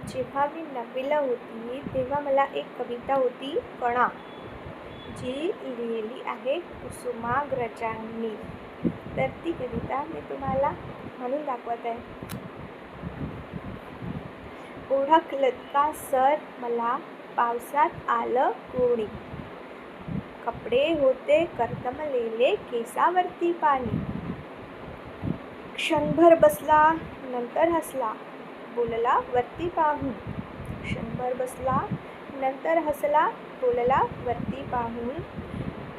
जेव्हा मी 9वीला होती तेव्हा मला एक कविता होती कणा, जी लिहिली आहे कुसुमाग्रजांनी. तर ती कविता मी तुम्हाला म्हणून दाखवत आहे. ओळखलत का सर मला पावसात आलं कोणी, कपडे होते करतमलेले केसावरती पाणी. क्षणभर बसला नंतर हसला बोलला वरती पाहून. क्षणभर बसला नंतर हसला बोलला वरती पाहून.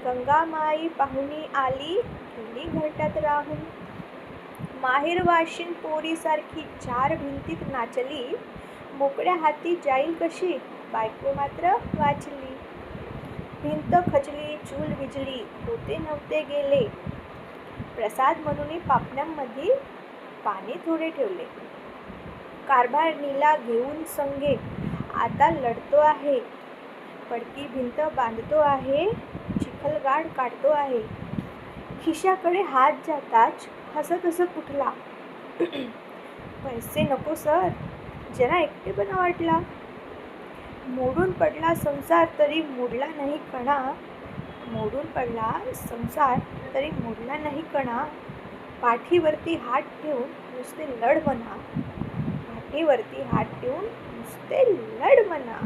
गंगामाई पाहुणी आली गेली घरट्यात राहून. माहेर वाशिन पोरीसारखी चार भिंतीत नाचली, मोकळ्या हाती जाईल कशी बायको मात्र वाचली. भिंत खचली चूल विजली होते नव्हते गेले, प्रसाद म्हणून पापण्यांमध्ये पाणी थोडे ठेवले. कारभारणीला घेऊन संगे आता लढतो आहे, पडकी भिंत बांधतो आहे, चिखलगाड काढतो आहे. खिशाकडे हात जाताच हसत हसत उठला, पैसे नको सर जरा एकटेपणा वाटला. मोडून पडला संसार तरी मोडला नाही कणा, मोडून पडला संसार तरी मोडला नाही कणा. पाठीवरती हात ठेवून नुसते लढ म्हणा, पाठीवरती हात ठेवून नुसते लढ म्हणा.